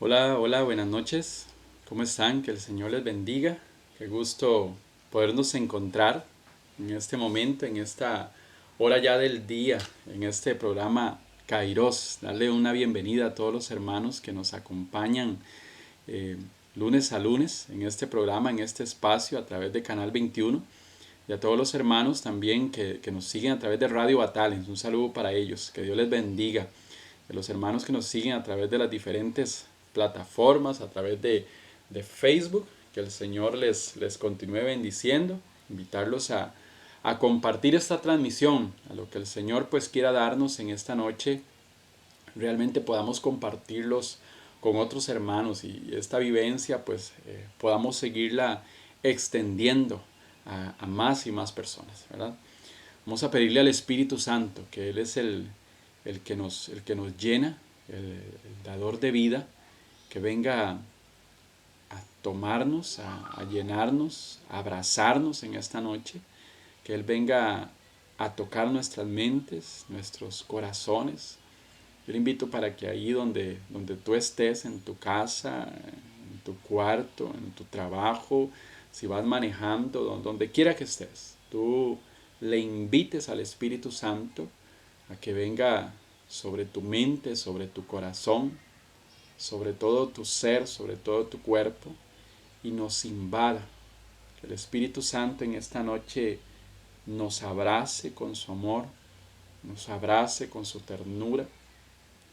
Hola, hola, buenas noches. ¿Cómo están? Que el Señor les bendiga. Qué gusto podernos encontrar en este momento, en esta hora ya del día, en este programa Kairos. Darle una bienvenida a todos los hermanos que nos acompañan eh, lunes a lunes en este programa, en este espacio a través de Canal 21. Y a todos los hermanos también que nos siguen a través de Radio Batales. Un saludo para ellos. Que Dios les bendiga. De los hermanos que nos siguen a través de las diferentes plataformas, a través de Facebook, que el Señor les continúe bendiciendo, invitarlos a compartir esta transmisión, a lo que el Señor pues quiera darnos en esta noche, realmente podamos compartirlos con otros hermanos y esta vivencia pues podamos seguirla extendiendo a más y más personas, ¿verdad? Vamos a pedirle al Espíritu Santo, que Él es el que nos llena, el dador de vida, que venga a tomarnos, a llenarnos, a abrazarnos en esta noche, que Él venga a tocar nuestras mentes, nuestros corazones. Yo le invito para que ahí donde tú estés, en tu casa, en tu cuarto, en tu trabajo, si vas manejando, donde quiera que estés, tú le invites al Espíritu Santo a que venga sobre tu mente, sobre tu corazón, sobre todo tu ser, sobre todo tu cuerpo, y nos invada. Que el Espíritu Santo en esta noche nos abrace con su amor, nos abrace con su ternura.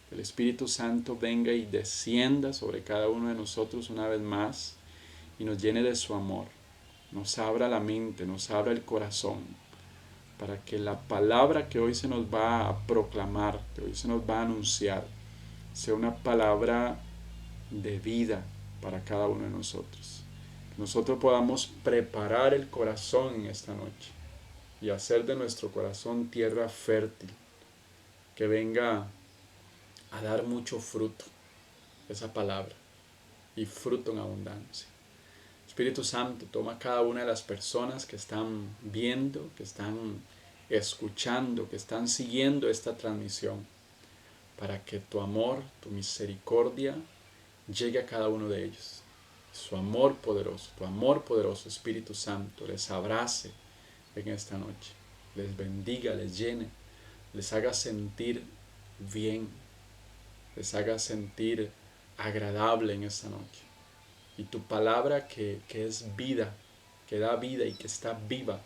Que el Espíritu Santo venga y descienda sobre cada uno de nosotros una vez más y nos llene de su amor. Nos abra la mente, nos abra el corazón, para que la palabra que hoy se nos va a proclamar, que hoy se nos va a anunciar, sea una palabra de vida para cada uno de nosotros. Que nosotros podamos preparar el corazón en esta noche y hacer de nuestro corazón tierra fértil, que venga a dar mucho fruto, esa palabra, y fruto en abundancia. Espíritu Santo, toma cada una de las personas que están viendo, que están escuchando, que están siguiendo esta transmisión, para que tu amor, tu misericordia llegue a cada uno de ellos. Su amor poderoso, tu amor poderoso, Espíritu Santo, les abrace en esta noche, les bendiga, les llene, les haga sentir bien, les haga sentir agradable en esta noche. Y tu palabra que es vida, que da vida y que está viva,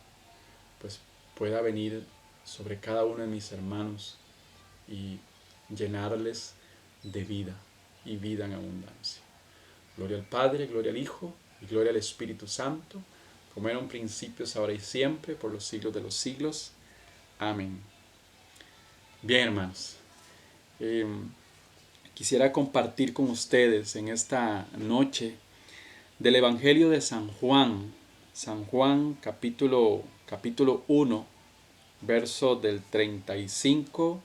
pues pueda venir sobre cada uno de mis hermanos y llenarles de vida y vida en abundancia. Gloria al Padre, gloria al Hijo y gloria al Espíritu Santo, como era un principio, es ahora y siempre, por los siglos de los siglos. Amén. Bien, hermanos, eh, quisiera compartir con ustedes en esta noche del Evangelio de San Juan capítulo 1, verso del 35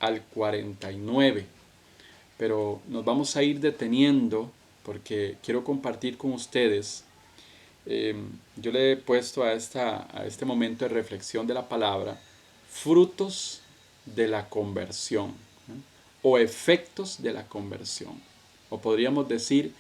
al 49. Pero nos vamos a ir deteniendo porque quiero compartir con ustedes. Yo le he puesto a este momento de reflexión de la palabra frutos de la conversión, ¿no? O efectos de la conversión, o podríamos decir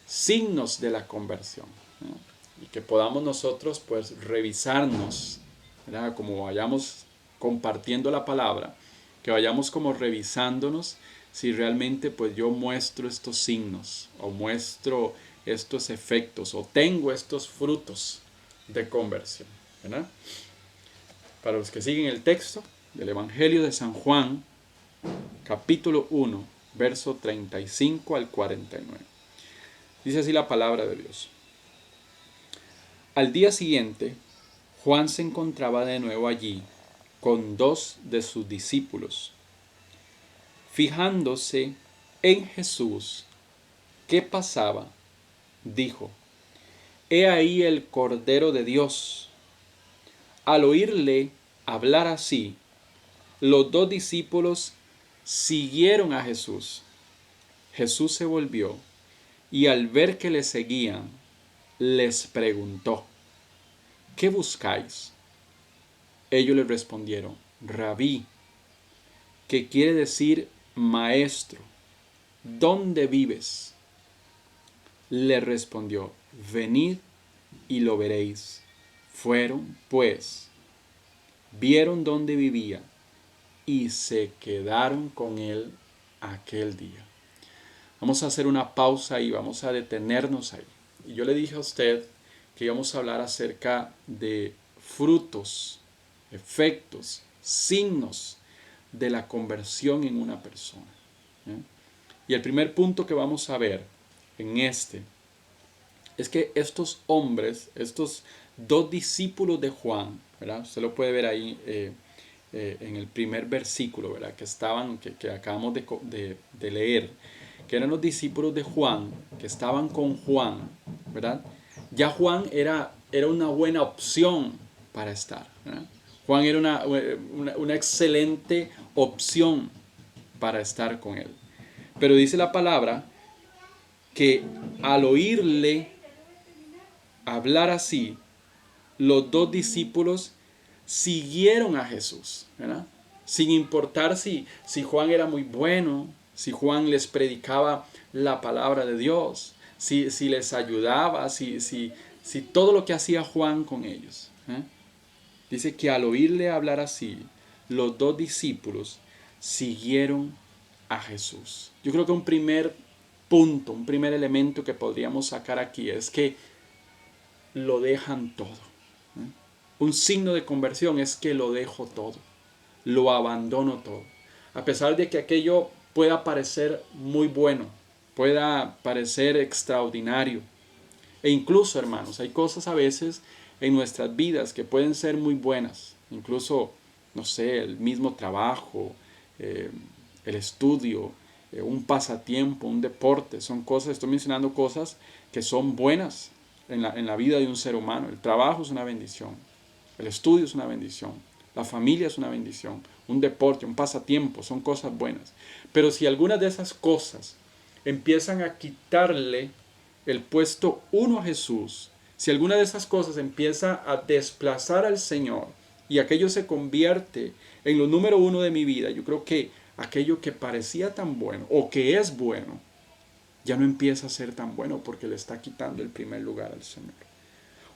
signos de la conversión, ¿no? Y que podamos nosotros pues revisarnos, ¿verdad? Como vayamos compartiendo la palabra, que vayamos como revisándonos si realmente pues yo muestro estos signos o muestro estos efectos o tengo estos frutos de conversión, ¿verdad? Para los que siguen el texto del Evangelio de San Juan, capítulo 1, verso 35 al 49. Dice así la palabra de Dios. Al día siguiente, Juan se encontraba de nuevo allí con dos de sus discípulos. Fijándose en Jesús, ¿qué pasaba? Dijo, He ahí el Cordero de Dios. Al oírle hablar así, los dos discípulos siguieron a Jesús. Jesús se volvió y al ver que le seguían, les preguntó, ¿qué buscáis? Ellos le respondieron, Rabí, que quiere decir maestro, ¿dónde vives? Le respondió, venid y lo veréis. Fueron, pues, vieron dónde vivía y se quedaron con él aquel día. Vamos a hacer una pausa y vamos a detenernos ahí. Y yo le dije a usted que íbamos a hablar acerca de frutos, efectos, signos de la conversión en una persona. Y el primer punto que vamos a ver en es que estos hombres, estos dos discípulos de Juan, ¿verdad? Usted lo puede ver ahí en el primer versículo, ¿verdad? Que acabamos de leer, que eran los discípulos de Juan, que estaban con Juan, ¿verdad? Ya Juan era una buena opción para estar, ¿verdad? Juan era una excelente opción para estar con él. Pero dice la palabra que al oírle hablar así, los dos discípulos siguieron a Jesús, ¿verdad? Sin importar si Juan era muy bueno, si Juan les predicaba la palabra de Dios, si les ayudaba, si todo lo que hacía Juan con ellos. Dice que al oírle hablar así, los dos discípulos siguieron a Jesús. Yo creo que un primer punto, un primer elemento que podríamos sacar aquí es que lo dejan todo. Un signo de conversión es que lo dejo todo, lo abandono todo. A pesar de que aquello pueda parecer muy bueno, pueda parecer extraordinario. E incluso, hermanos, hay cosas a veces en nuestras vidas que pueden ser muy buenas. Incluso, no sé, el mismo trabajo, el estudio, un pasatiempo, un deporte. Son cosas, estoy mencionando cosas que son buenas en la vida de un ser humano. El trabajo es una bendición. El estudio es una bendición. La familia es una bendición. Un deporte, un pasatiempo, son cosas buenas. Pero si algunas de esas cosas empiezan a quitarle el puesto uno a Jesús, si alguna de esas cosas empieza a desplazar al Señor y aquello se convierte en lo número uno de mi vida, yo creo que aquello que parecía tan bueno o que es bueno, ya no empieza a ser tan bueno porque le está quitando el primer lugar al Señor.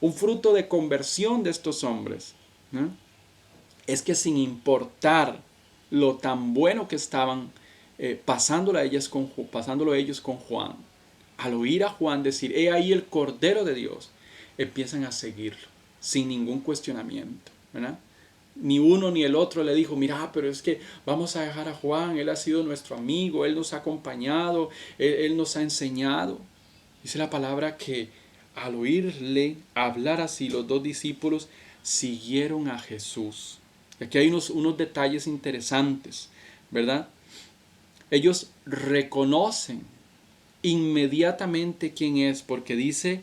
Un fruto de conversión de estos hombres, ¿no?, es que sin importar lo tan bueno que estaban pasándolo ellos con Juan, al oír a Juan decir, he ahí el Cordero de Dios, empiezan a seguirlo sin ningún cuestionamiento, ¿verdad? Ni uno ni el otro le dijo, mira, pero es que vamos a dejar a Juan, él ha sido nuestro amigo, él nos ha acompañado, él nos ha enseñado. Dice la palabra que al oírle hablar así, los dos discípulos siguieron a Jesús. Aquí hay unos detalles interesantes, ¿verdad? Ellos reconocen inmediatamente quién es, porque dice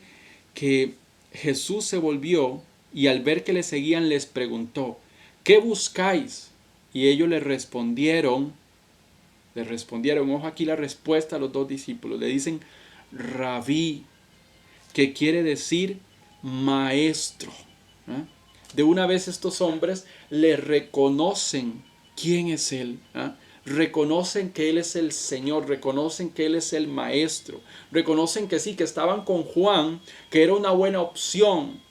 que Jesús se volvió y al ver que le seguían les preguntó, ¿qué buscáis? Y ellos le respondieron, ojo aquí la respuesta a los dos discípulos, le dicen, Rabí, que quiere decir maestro. ¿Eh? De una vez estos hombres le reconocen quién es Él. Reconocen que Él es el Señor, reconocen que Él es el Maestro, reconocen que sí, que estaban con Juan, que era una buena opción,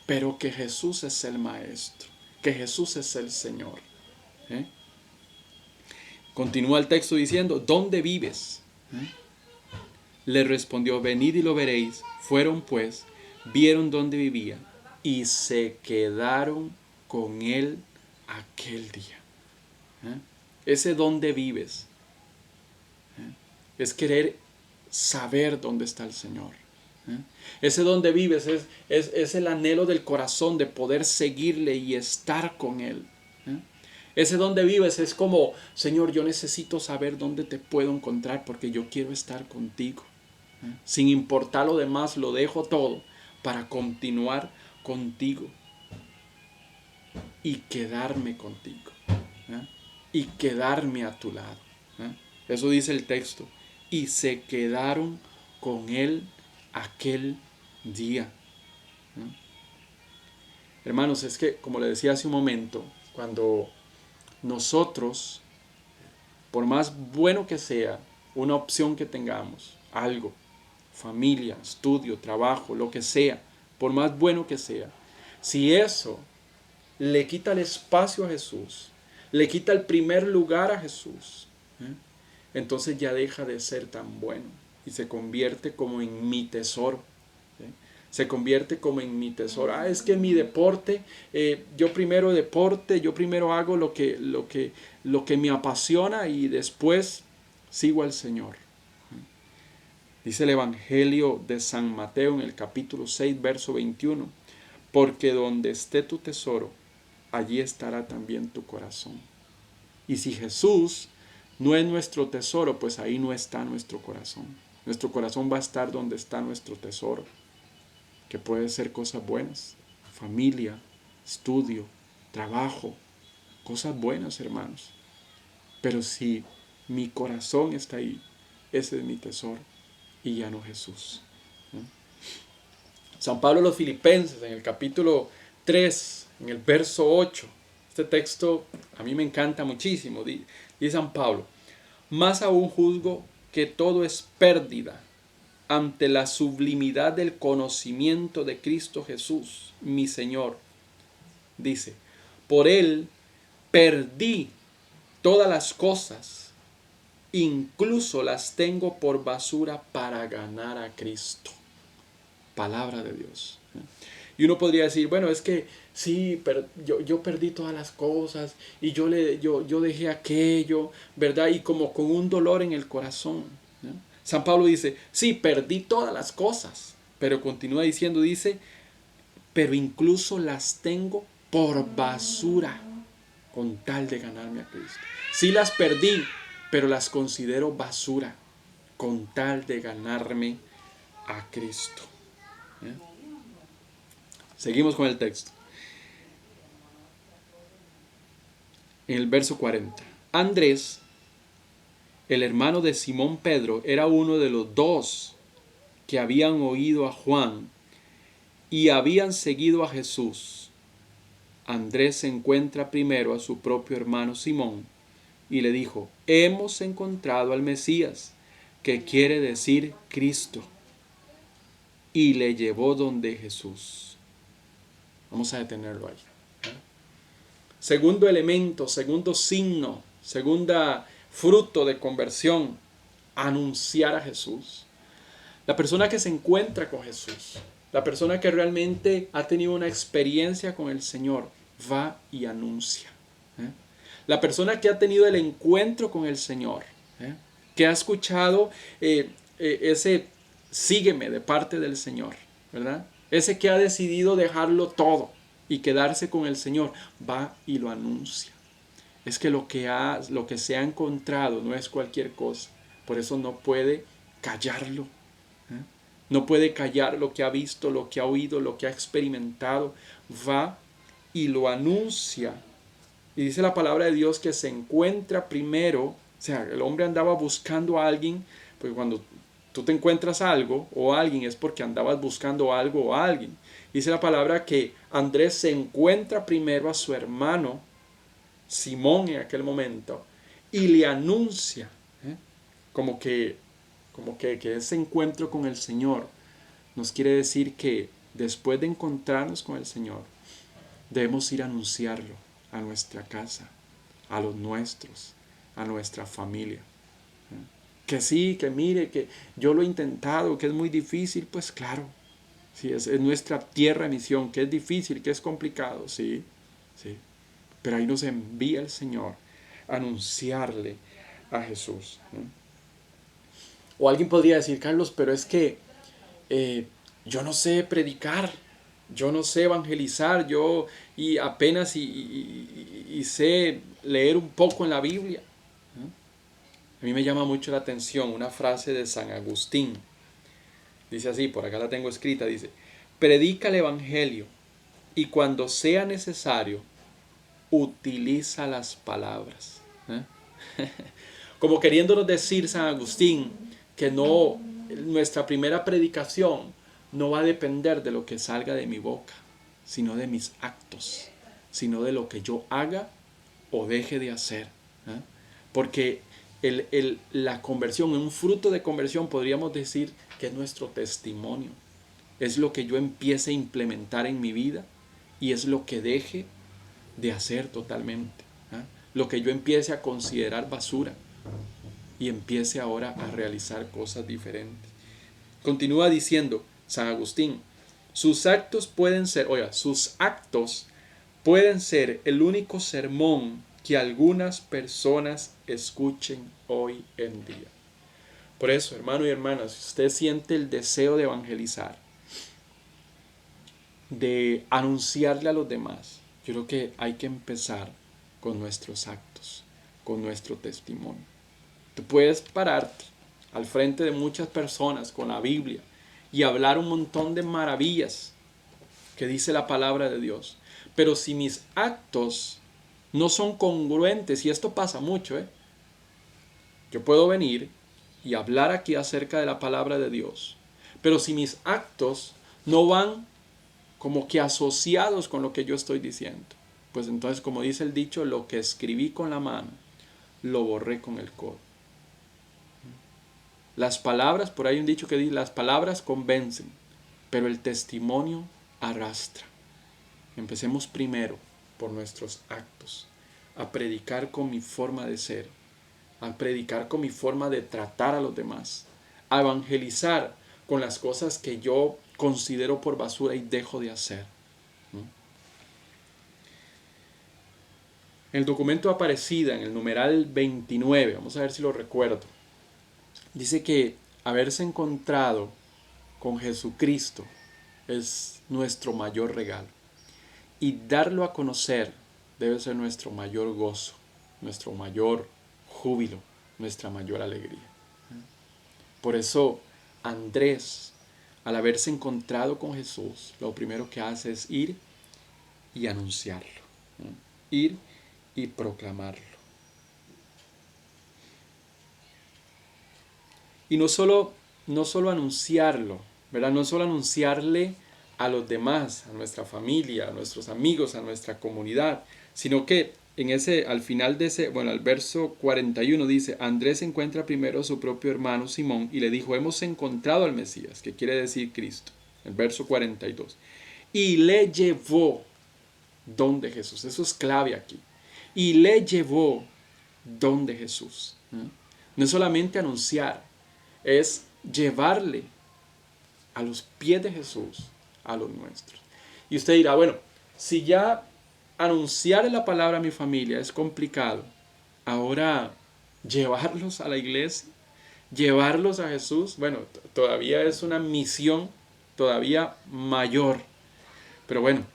pero que Jesús es el Maestro, que Jesús es el Señor. Continúa el texto diciendo, ¿dónde vives? Le respondió, venid y lo veréis. Fueron pues, vieron dónde vivía y se quedaron con él aquel día. Ese dónde vives es querer saber dónde está el Señor. Ese dónde vives es el anhelo del corazón de poder seguirle y estar con Él. Ese donde vives es como, Señor, yo necesito saber dónde te puedo encontrar porque yo quiero estar contigo. Sin importar lo demás, lo dejo todo para continuar contigo y quedarme contigo. Y quedarme a tu lado. Eso dice el texto. Y se quedaron con él aquel día. Hermanos, es que, como le decía hace un momento, cuando nosotros, por más bueno que sea, una opción que tengamos, algo, familia, estudio, trabajo, lo que sea, por más bueno que sea, si eso le quita el espacio a Jesús, le quita el primer lugar a Jesús, entonces ya deja de ser tan bueno y se convierte como en mi tesoro. Se convierte como en mi tesoro. Es que mi deporte, yo primero deporte, yo primero hago lo que me apasiona y después sigo al Señor. Dice el Evangelio de San Mateo en el capítulo 6, verso 21, porque donde esté tu tesoro, allí estará también tu corazón. Y si Jesús no es nuestro tesoro, pues ahí no está nuestro corazón. Nuestro corazón va a estar donde está nuestro tesoro, que puede ser cosas buenas, familia, estudio, trabajo, cosas buenas, hermanos. Pero si mi corazón está ahí, ese es mi tesoro y ya no Jesús. San Pablo a los Filipenses, en el capítulo 3, en el verso 8, este texto a mí me encanta muchísimo. Dice San Pablo: más aún juzgo que todo es pérdida ante la sublimidad del conocimiento de Cristo Jesús, mi Señor. Dice: por Él perdí todas las cosas, incluso las tengo por basura para ganar a Cristo. Palabra de Dios. Y uno podría decir, bueno, es que sí, pero yo perdí todas las cosas y yo dejé aquello, ¿verdad? Y como con un dolor en el corazón, ¿no? San Pablo dice, sí, perdí todas las cosas, pero continúa diciendo, dice, pero incluso las tengo por basura con tal de ganarme a Cristo. Sí las perdí, pero las considero basura con tal de ganarme a Cristo. ¿Eh? Seguimos con el texto. En el verso 40. Andrés, el hermano de Simón Pedro, era uno de los dos que habían oído a Juan y habían seguido a Jesús. Andrés encuentra primero a su propio hermano Simón y le dijo: hemos encontrado al Mesías, que quiere decir Cristo. Y le llevó donde Jesús. Vamos a detenerlo ahí. Segundo elemento, segundo signo, segunda fruto de conversión: anunciar a Jesús. La persona que se encuentra con Jesús, la persona que realmente ha tenido una experiencia con el Señor, va y anuncia. La persona que ha tenido el encuentro con el Señor, que ha escuchado ese sígueme de parte del Señor, ¿verdad? Ese que ha decidido dejarlo todo y quedarse con el Señor, va y lo anuncia. Es que lo que se ha encontrado no es cualquier cosa, por eso no puede callarlo. No puede callar lo que ha visto, lo que ha oído, lo que ha experimentado. Va y lo anuncia. Y dice la palabra de Dios que se encuentra primero. O sea, el hombre andaba buscando a alguien, porque cuando tú te encuentras algo o alguien es porque andabas buscando algo o a alguien. Dice la palabra que Andrés se encuentra primero a su hermano Simón en aquel momento y le anuncia, como que ese encuentro con el Señor nos quiere decir que después de encontrarnos con el Señor, debemos ir a anunciarlo a nuestra casa, a los nuestros, a nuestra familia. Que sí, que mire, que yo lo he intentado, que es muy difícil, pues claro, sí, es nuestra tierra de misión, que es difícil, que es complicado, sí, sí. Pero ahí nos envía el Señor a anunciarle a Jesús. O alguien podría decir, Carlos, pero es que yo no sé predicar, yo no sé evangelizar, yo y apenas y sé leer un poco en la Biblia. A mí me llama mucho la atención una frase de San Agustín. Dice así, por acá la tengo escrita, dice: predica el evangelio y cuando sea necesario, utiliza las palabras. Como queriéndonos decir San Agustín que no, nuestra primera predicación no va a depender de lo que salga de mi boca, sino de mis actos, sino de lo que yo haga o deje de hacer. Porque la conversión, un fruto de conversión, podríamos decir que es nuestro testimonio. Es lo que yo empiece a implementar en mi vida y es lo que deje de hacer totalmente. Lo que yo empiece a considerar basura y empiece ahora a realizar cosas diferentes. Continúa diciendo San Agustín, sus actos pueden ser el único sermón que algunas personas escuchen hoy en día. Por eso, hermano y hermana, si usted siente el deseo de evangelizar, de anunciarle a los demás, yo creo que hay que empezar con nuestros actos, con nuestro testimonio. Tú puedes pararte al frente de muchas personas con la Biblia y hablar un montón de maravillas que dice la palabra de Dios. Pero si mis actos no son congruentes, y esto pasa mucho, yo puedo venir y hablar aquí acerca de la palabra de Dios, pero si mis actos no van como que asociados con lo que yo estoy diciendo, pues entonces, como dice el dicho, lo que escribí con la mano, lo borré con el codo. Las palabras, por ahí hay un dicho que dice, las palabras convencen, pero el testimonio arrastra. Empecemos primero por nuestros actos, a predicar con mi forma de ser, a predicar con mi forma de tratar a los demás, a evangelizar con las cosas que yo considero por basura y dejo de hacer. En el documento Aparecida, en el numeral 29, vamos a ver si lo recuerdo, dice que haberse encontrado con Jesucristo es nuestro mayor regalo. Y darlo a conocer debe ser nuestro mayor gozo, nuestro mayor júbilo, nuestra mayor alegría. Por eso Andrés, al haberse encontrado con Jesús, lo primero que hace es ir y anunciarlo, ir y proclamarlo. Y no solo anunciarlo, ¿verdad? No solo anunciarle a los demás, a nuestra familia, a nuestros amigos, a nuestra comunidad, sino que al final de al verso 41 dice, Andrés encuentra primero a su propio hermano Simón y le dijo, hemos encontrado al Mesías, que quiere decir Cristo. El verso 42. Y le llevó donde Jesús. Eso es clave aquí. Y le llevó donde Jesús. No es solamente anunciar, es llevarle a los pies de Jesús a los nuestros. Y usted dirá, bueno, si ya anunciar la palabra a mi familia es complicado, ahora llevarlos a la iglesia, llevarlos a Jesús, bueno, todavía es una misión todavía mayor. Pero bueno,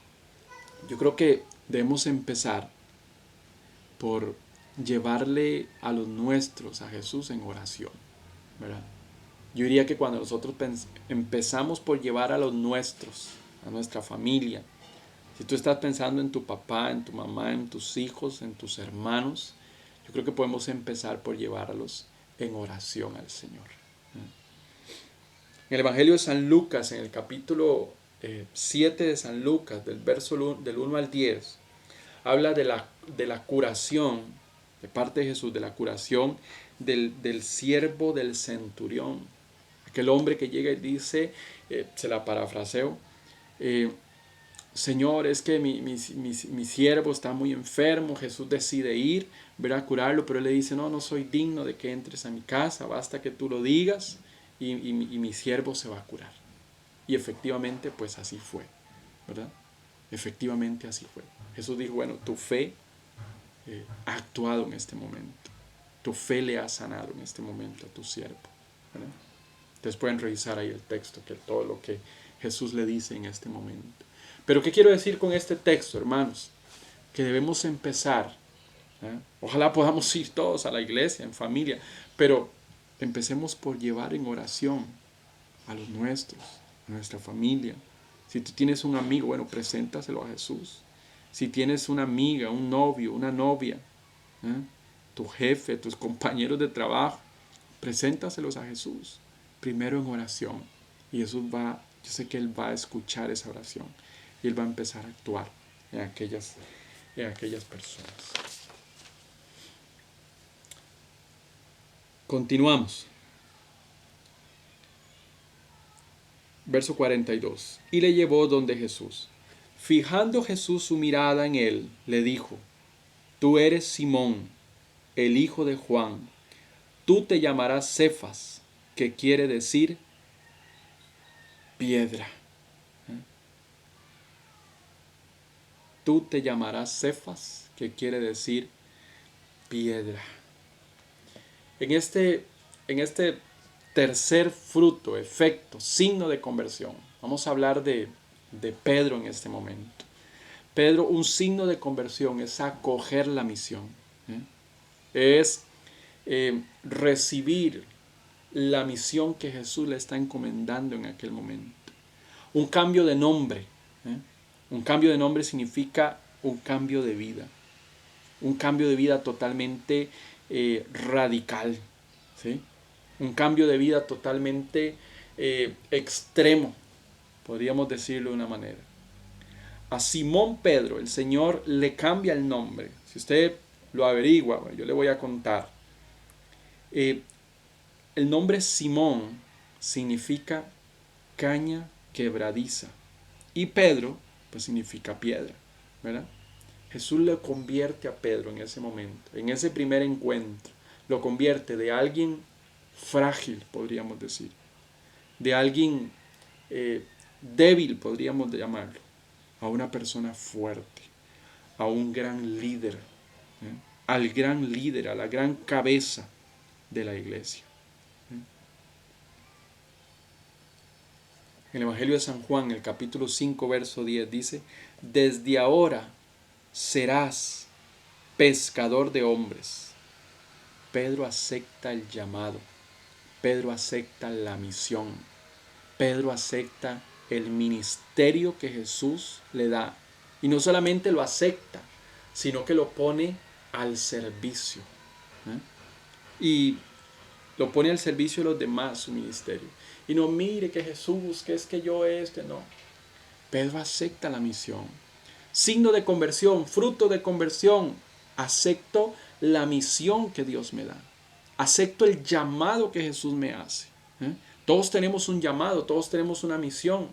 yo creo que debemos empezar por llevarle a los nuestros a Jesús en oración, ¿verdad? Yo diría que cuando nosotros empezamos por llevar a los nuestros, a nuestra familia, si tú estás pensando en tu papá, en tu mamá, en tus hijos, en tus hermanos, yo creo que podemos empezar por llevarlos en oración al Señor. En el Evangelio de San Lucas, en el capítulo 7 de San Lucas, del verso del 1 al 10, habla de la curación, de parte de Jesús, de la curación del siervo del centurión. Aquel hombre que llega y dice, se la parafraseo, Señor, es que mi siervo está muy enfermo. Jesús decide ir, ver a curarlo, pero él le dice, no soy digno de que entres a mi casa, basta que tú lo digas y mi siervo se va a curar. Y efectivamente, pues así fue, ¿verdad? Efectivamente así fue. Jesús dijo, bueno, tu fe ha actuado en este momento. Tu fe le ha sanado en este momento a tu siervo, ¿verdad? Ustedes pueden revisar ahí el texto, que todo lo que Jesús le dice en este momento. Pero ¿qué quiero decir con este texto, hermanos? Que debemos empezar. Ojalá podamos ir todos a la iglesia, en familia, pero empecemos por llevar en oración a los nuestros, a nuestra familia. Si tú tienes un amigo, bueno, preséntaselo a Jesús. Si tienes una amiga, un novio, una novia, tu jefe, tus compañeros de trabajo, preséntaselos a Jesús. Primero en oración. Y Jesús yo sé que Él va a escuchar esa oración. Y Él va a empezar a actuar en aquellas personas. Continuamos. Verso 42. Y le llevó donde Jesús. Fijando Jesús su mirada en él, le dijo: Tú eres Simón, el hijo de Juan. Tú te llamarás Cefas, que quiere decir piedra. Tú te llamarás Cefas, que quiere decir piedra. En este tercer fruto, efecto, signo de conversión, vamos a hablar de Pedro en este momento. Pedro, un signo de conversión es acoger la misión. Es recibir la misión que Jesús le está encomendando en aquel momento. Un cambio de nombre. Un cambio de nombre significa un cambio de vida. Un cambio de vida totalmente radical. ¿Sí? Un cambio de vida totalmente extremo, podríamos decirlo de una manera. A Simón Pedro el Señor le cambia el nombre. Si usted lo averigua, yo le voy a contar. El nombre Simón significa caña quebradiza. Y Pedro, pues significa piedra, ¿verdad? Jesús le convierte a Pedro en ese momento, en ese primer encuentro. Lo convierte de alguien frágil, podríamos decir. De alguien débil, podríamos llamarlo. A una persona fuerte. A un gran líder. Al gran líder, a la gran cabeza de la iglesia. El Evangelio de San Juan, el capítulo 5, verso 10 dice: Desde ahora serás pescador de hombres. Pedro acepta el llamado. Pedro acepta la misión. Pedro acepta el ministerio que Jesús le da. Y no solamente lo acepta, sino que lo pone al servicio. Y lo pone al servicio de los demás, su ministerio. Y no mire que Jesús, que es que yo que no. Pedro acepta la misión. Signo de conversión, fruto de conversión. Acepto la misión que Dios me da. Acepto el llamado que Jesús me hace. Todos tenemos un llamado, todos tenemos una misión.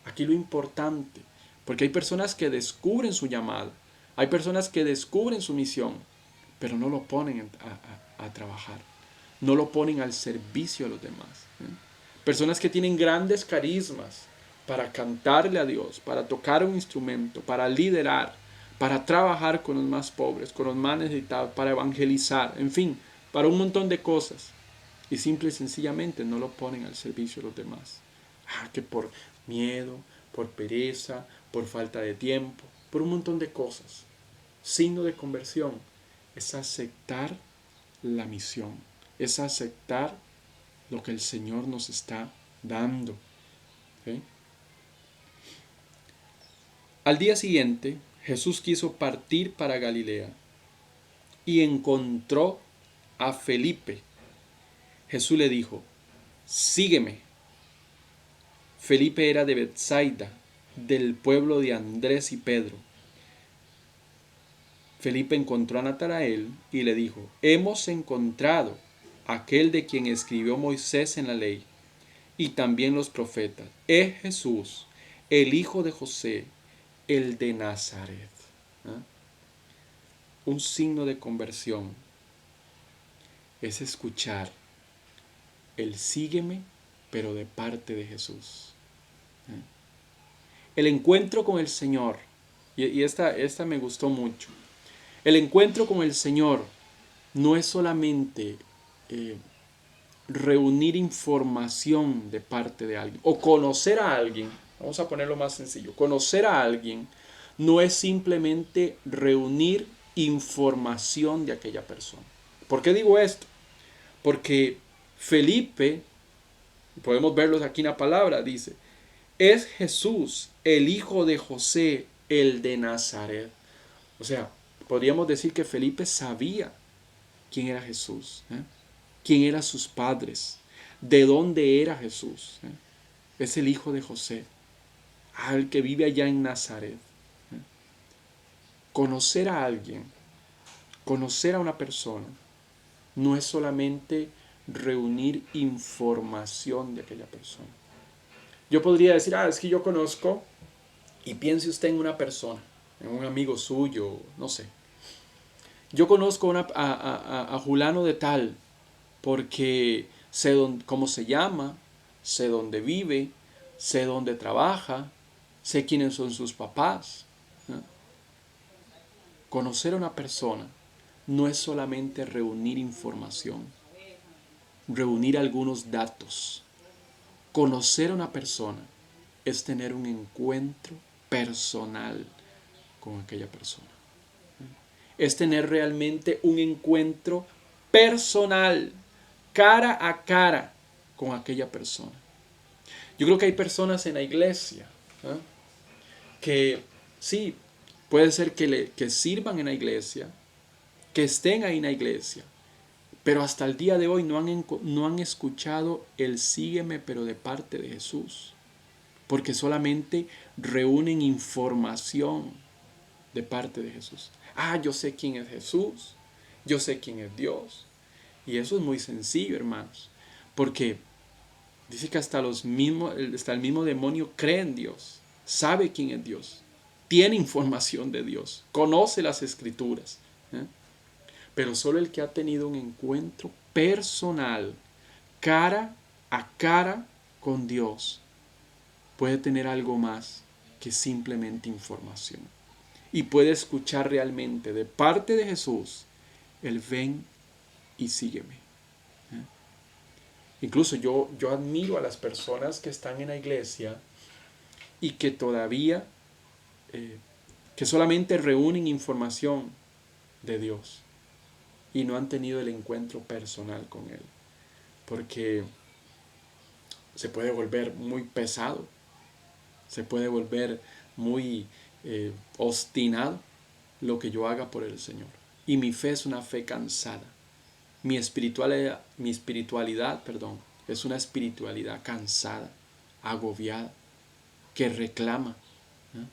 Aquí lo importante, porque hay personas que descubren su llamado, hay personas que descubren su misión, pero no lo ponen a trabajar, no lo ponen al servicio de los demás. Personas que tienen grandes carismas para cantarle a Dios, para tocar un instrumento, para liderar, para trabajar con los más pobres, con los más necesitados, para evangelizar, en fin, para un montón de cosas. Y simple y sencillamente no lo ponen al servicio de los demás. Que por miedo, por pereza, por falta de tiempo, por un montón de cosas. Signo de conversión es aceptar la misión, es aceptar lo que el Señor nos está dando. ¿Sí? Al día siguiente, Jesús quiso partir para Galilea y encontró a Felipe. Jesús le dijo: sígueme. Felipe era de Betsaida, del pueblo de Andrés y Pedro. Felipe encontró a Natanael y le dijo: hemos encontrado aquel de quien escribió Moisés en la ley y también los profetas. Es Jesús, el hijo de José, el de Nazaret. Un signo de conversión es escuchar el sígueme, pero de parte de Jesús. El encuentro con el Señor, y esta me gustó mucho. El encuentro con el Señor no es solamente reunir información de parte de alguien o conocer a alguien. Vamos a ponerlo más sencillo. Conocer a alguien no es simplemente reunir información de aquella persona. ¿Por qué digo esto? Porque Felipe, podemos verlos aquí en la palabra, dice: es Jesús, el hijo de José, el de Nazaret. O sea, podríamos decir que Felipe sabía quién era Jesús, quién eran sus padres, de dónde era Jesús. Es el hijo de José, al que vive allá en Nazaret. Conocer a alguien, conocer a una persona, no es solamente reunir información de aquella persona. Yo podría decir, es que yo conozco, y piense usted en una persona, en un amigo suyo, no sé. Yo conozco a Julano de tal porque sé cómo se llama, sé dónde vive, sé dónde trabaja, sé quiénes son sus papás. ¿No? Conocer a una persona no es solamente reunir información, reunir algunos datos. Conocer a una persona es tener un encuentro personal con aquella persona. Es tener realmente un encuentro personal, cara a cara con aquella persona. Yo creo que hay personas en la iglesia que sí, puede ser que sirvan en la iglesia, que estén ahí en la iglesia, pero hasta el día de hoy no han escuchado el sígueme pero de parte de Jesús, porque solamente reúnen información de parte de Jesús. Yo sé quién es Jesús, yo sé quién es Dios. Y eso es muy sencillo, hermanos, porque dice que hasta el mismo demonio cree en Dios, sabe quién es Dios, tiene información de Dios, conoce las escrituras. Pero solo el que ha tenido un encuentro personal, cara a cara con Dios, puede tener algo más que simplemente información. Y puede escuchar realmente de parte de Jesús el ven y sígueme. Incluso yo admiro a las personas que están en la iglesia y que todavía, que solamente reúnen información de Dios y no han tenido el encuentro personal con Él. Porque se puede volver muy pesado, se puede volver muy obstinado lo que yo haga por el Señor. Y mi fe es una fe cansada. Mi espiritualidad, es una espiritualidad cansada, agobiada, que reclama, ¿no?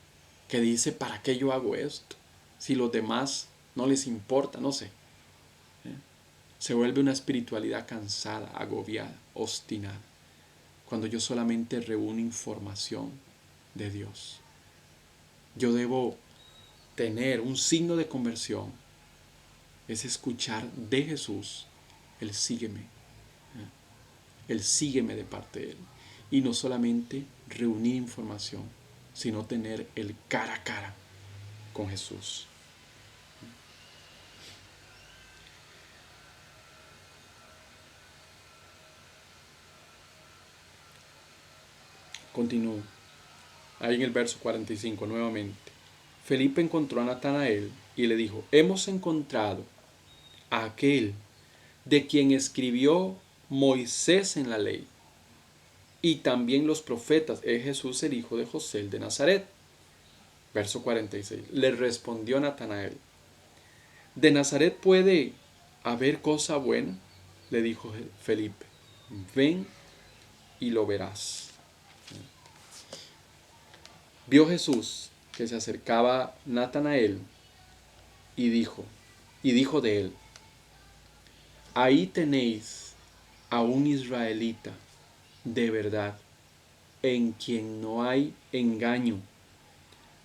Que dice, ¿para qué yo hago esto? Si los demás no les importa, no sé. Se vuelve una espiritualidad cansada, agobiada, obstinada, cuando yo solamente reúno información de Dios. Yo debo tener un signo de conversión, es escuchar de Jesús el sígueme, el sígueme de parte de Él. Y no solamente reunir información, sino tener el cara a cara con Jesús. Continúo. Ahí en el verso 45 nuevamente. Felipe encontró a Natanael y le dijo, hemos encontrado a aquel de quien escribió Moisés en la ley y también los profetas, es Jesús el hijo de José el de Nazaret. Verso 46. Le respondió Natanael, ¿de Nazaret puede haber cosa buena? Le dijo Felipe, ven y lo verás. Vio Jesús que se acercaba Natanael y dijo de él, ahí tenéis a un israelita de verdad, en quien no hay engaño.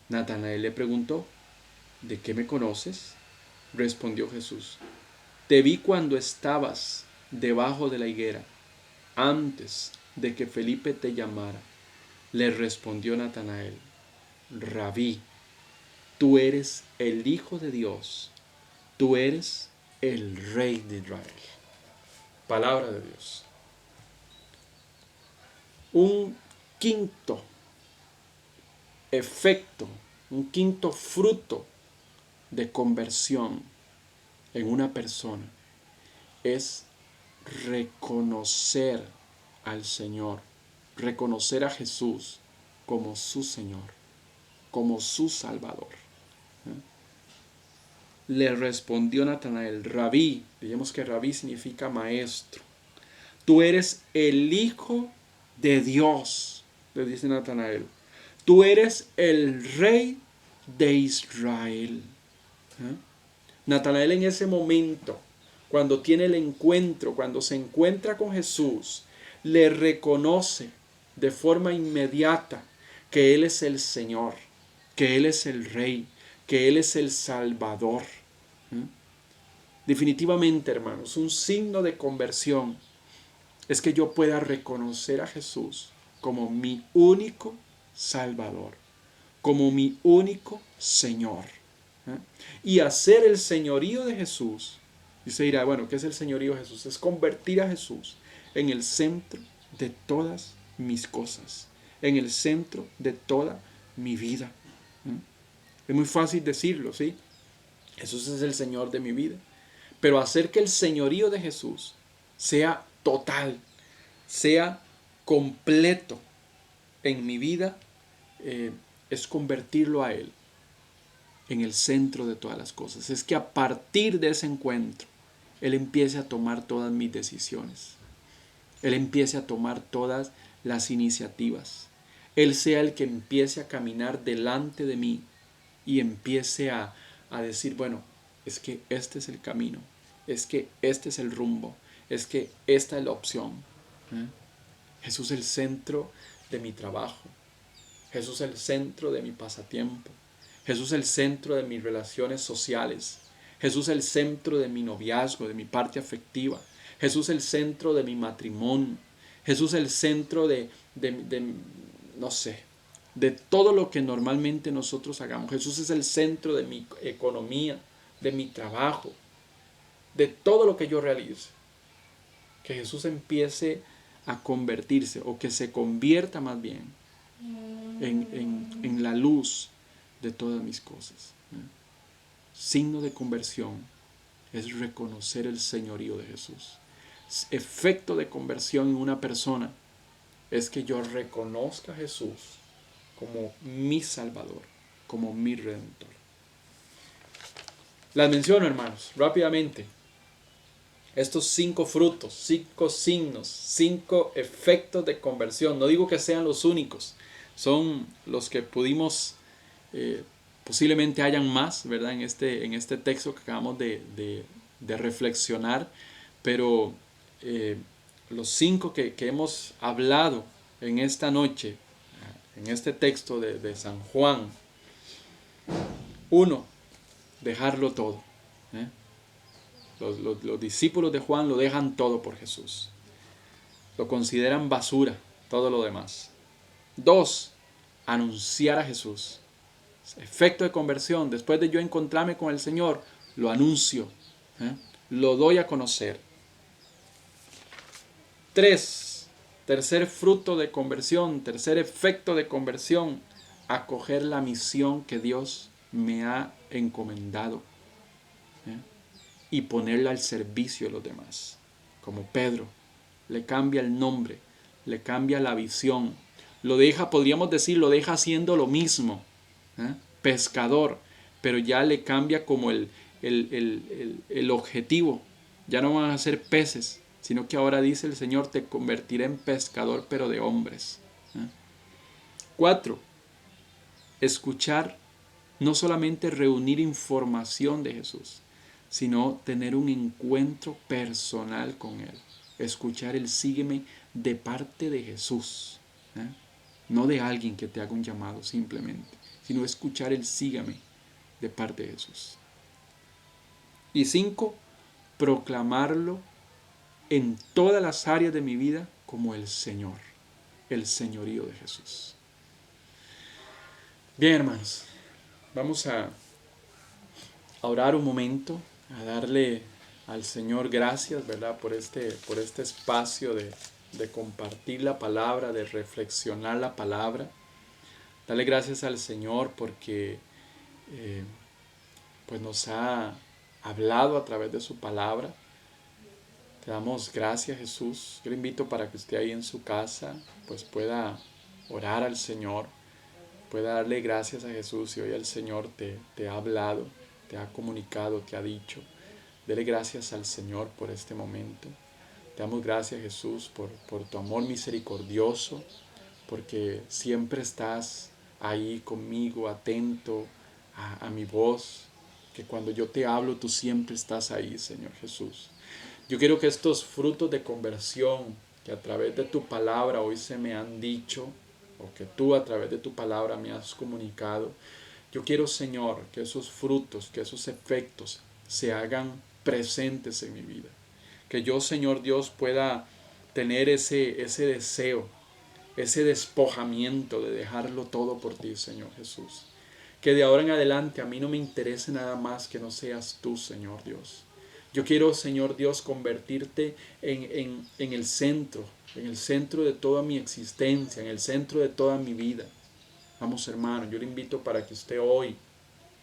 Natanael le preguntó, ¿de qué me conoces? Respondió Jesús, te vi cuando estabas debajo de la higuera, antes de que Felipe te llamara. Le respondió Natanael, Rabí, tú eres el Hijo de Dios, tú eres el Rey de Israel. Palabra de Dios. Un quinto efecto, un quinto fruto de conversión en una persona es reconocer al Señor, reconocer a Jesús como su Señor, como su Salvador. Le respondió Natanael, Rabí, digamos que Rabí significa maestro, tú eres el Hijo de Dios, le dice Natanael, tú eres el Rey de Israel. Natanael en ese momento, cuando tiene el encuentro, cuando se encuentra con Jesús, le reconoce de forma inmediata que Él es el Señor, que Él es el Rey, que Él es el Salvador. Definitivamente, hermanos, un signo de conversión es que yo pueda reconocer a Jesús como mi único Salvador, como mi único Señor. Y hacer el señorío de Jesús. Y usted dirá, bueno, ¿qué es el señorío de Jesús? Es convertir a Jesús en el centro de todas mis cosas, en el centro de toda mi vida. Es muy fácil decirlo, ¿sí? Jesús es el Señor de mi vida. Pero hacer que el señorío de Jesús sea total, sea completo en mi vida, es convertirlo a Él en el centro de todas las cosas. Es que a partir de ese encuentro, Él empiece a tomar todas mis decisiones. Él empiece a tomar todas las iniciativas. Él sea el que empiece a caminar delante de mí y empiece a decir, bueno, es que este es el camino, es que este es el rumbo, es que esta es la opción. Jesús es el centro de mi trabajo. Jesús es el centro de mi pasatiempo. Jesús es el centro de mis relaciones sociales. Jesús es el centro de mi noviazgo, de mi parte afectiva. Jesús es el centro de mi matrimonio. Jesús es el centro no sé, de todo lo que normalmente nosotros hagamos. Jesús es el centro de mi economía, de mi trabajo, de todo lo que yo realice. Que Jesús empiece a convertirse, o que se convierta más bien, en la luz de todas mis cosas. Signo de conversión es reconocer el señorío de Jesús. Efecto de conversión en una persona es que yo reconozca a Jesús como mi Salvador, como mi Redentor. Las menciono, hermanos, rápidamente. Estos 5 frutos, 5 signos, 5 efectos de conversión. No digo que sean los únicos, son los que pudimos, posiblemente hayan más, ¿verdad? En este texto que acabamos de reflexionar, pero los 5 que hemos hablado en esta noche, en este texto de San Juan. 1, dejarlo todo. Los discípulos de Juan lo dejan todo por Jesús. Lo consideran basura, todo lo demás. 2, anunciar a Jesús. Efecto de conversión. Después de yo encontrarme con el Señor, lo anuncio. Lo doy a conocer. 3, tercer fruto de conversión, tercer efecto de conversión, acoger la misión que Dios me ha encomendado. Y ponerla al servicio de los demás. Como Pedro, le cambia el nombre, le cambia la visión, lo deja, podríamos decir, lo deja haciendo lo mismo, pescador, pero ya le cambia como el objetivo. Ya no van a ser peces, sino que ahora dice el Señor, te convertiré en pescador, pero de hombres. 4, escuchar, no solamente reunir información de Jesús, sino tener un encuentro personal con Él. Escuchar el sígueme de parte de Jesús. No de alguien que te haga un llamado simplemente, sino escuchar el sígame de parte de Jesús. Y 5, proclamarlo en todas las áreas de mi vida como el Señor, el señorío de Jesús. Bien, hermanos, vamos a orar un momento, a darle al Señor gracias, ¿verdad? Por este espacio de compartir la palabra, de reflexionar la palabra. Dale gracias al Señor porque pues nos ha hablado a través de su palabra. Te damos gracias, Jesús. Yo le invito para que usted ahí en su casa pues pueda orar al Señor, pueda darle gracias a Jesús. Y hoy el Señor te ha hablado, te ha comunicado, te ha dicho. Dele gracias al Señor por este momento. Te damos gracias, Jesús, por tu amor misericordioso, porque siempre estás ahí conmigo, atento a mi voz, que cuando yo te hablo tú siempre estás ahí, Señor Jesús. Yo quiero que estos frutos de conversión que a través de tu palabra hoy se me han dicho, o que tú a través de tu palabra me has comunicado, yo quiero, Señor, que esos frutos, que esos efectos se hagan presentes en mi vida. Que yo, Señor Dios, pueda tener ese deseo, ese despojamiento de dejarlo todo por ti, Señor Jesús. Que de ahora en adelante a mí no me interese nada más que no seas tú, Señor Dios. Yo quiero, Señor Dios, convertirte en el centro de toda mi existencia, en el centro de toda mi vida. Vamos, hermano, yo le invito para que usted hoy,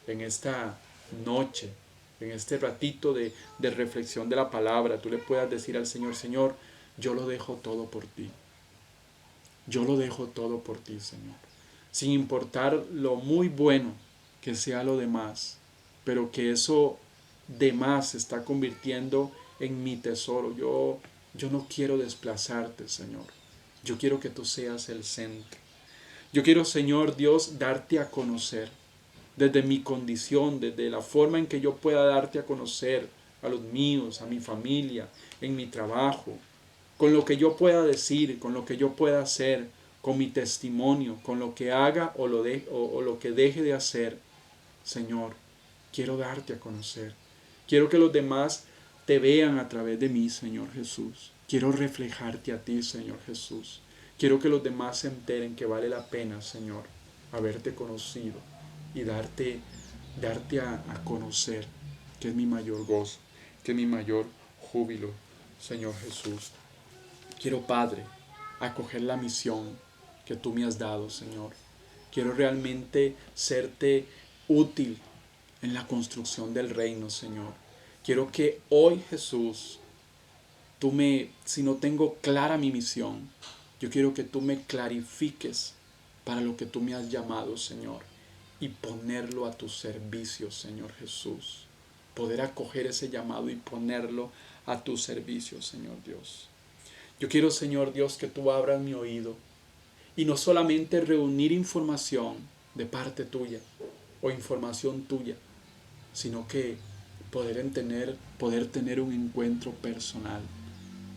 en esta noche, en este ratito de reflexión de la palabra, tú le puedas decir al Señor, Señor, yo lo dejo todo por ti. Yo lo dejo todo por ti, Señor. Sin importar lo muy bueno que sea lo demás, pero que eso demás se está convirtiendo en mi tesoro. Yo no quiero desplazarte, Señor. Yo quiero que tú seas el centro. Yo quiero, Señor Dios, darte a conocer desde mi condición, desde la forma en que yo pueda darte a conocer a los míos, a mi familia, en mi trabajo, con lo que yo pueda decir, con lo que yo pueda hacer, con mi testimonio, con lo que haga o lo que deje de hacer. Señor, quiero darte a conocer. Quiero que los demás te vean a través de mí, Señor Jesús. Quiero reflejarte a ti, Señor Jesús. Quiero que los demás se enteren que vale la pena, Señor, haberte conocido y darte a conocer, que es mi mayor gozo, que es mi mayor júbilo, Señor Jesús. Quiero, Padre, acoger la misión que tú me has dado, Señor. Quiero realmente serte útil en la construcción del reino, Señor. Quiero que hoy, Jesús, si no tengo clara mi misión, yo quiero que tú me clarifiques para lo que tú me has llamado, Señor, y ponerlo a tu servicio, Señor Jesús. Poder acoger ese llamado y ponerlo a tu servicio, Señor Dios. Yo quiero, Señor Dios, que tú abras mi oído y no solamente reunir información de parte tuya o información tuya, sino que poder tener un encuentro personal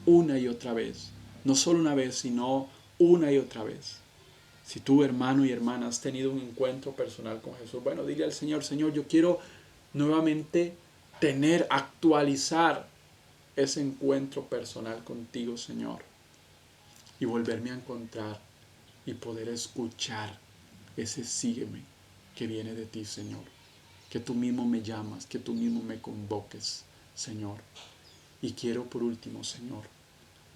una y otra vez. No solo una vez, sino una y otra vez. Si tú, hermano y hermana, has tenido un encuentro personal con Jesús, bueno, dile al Señor, Señor, yo quiero nuevamente actualizar ese encuentro personal contigo, Señor, y volverme a encontrar y poder escuchar ese sígueme que viene de ti, Señor. Que tú mismo me llamas, que tú mismo me convoques, Señor. Y quiero por último, Señor,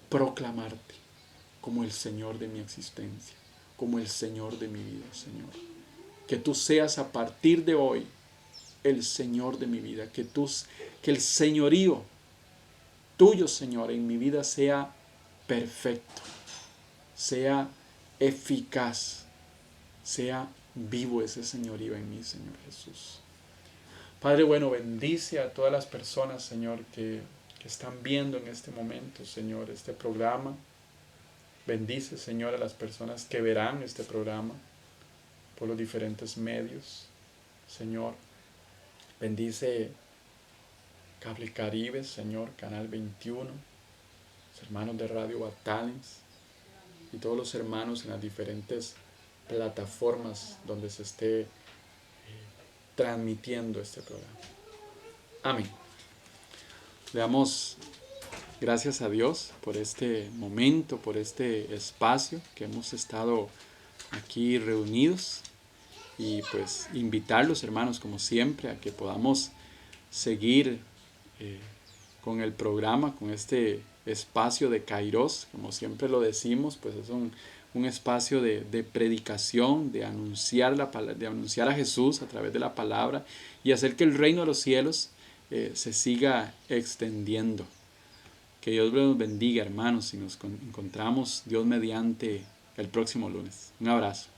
proclamarte como el Señor de mi existencia, como el Señor de mi vida, Señor. Que tú seas a partir de hoy el Señor de mi vida, que el señorío tuyo, Señor, en mi vida sea perfecto, sea eficaz, sea vivo ese señorío en mí, Señor Jesús. Padre bueno, bendice a todas las personas, Señor, que están viendo en este momento, Señor, este programa. Bendice, Señor, a las personas que verán este programa por los diferentes medios. Señor, bendice Cable Caribe, Señor, Canal 21, los hermanos de Radio Batalens y todos los hermanos en las diferentes plataformas donde se esté transmitiendo este programa. Amén. Le damos gracias a Dios por este momento, por este espacio que hemos estado aquí reunidos y pues invitar a los hermanos como siempre a que podamos seguir con el programa, con este espacio de Kairos, como siempre lo decimos, pues es un espacio de predicación, de anunciar a Jesús a través de la palabra y hacer que el reino de los cielos se siga extendiendo. Que Dios los bendiga, hermanos, y nos encontramos Dios mediante el próximo lunes. Un abrazo.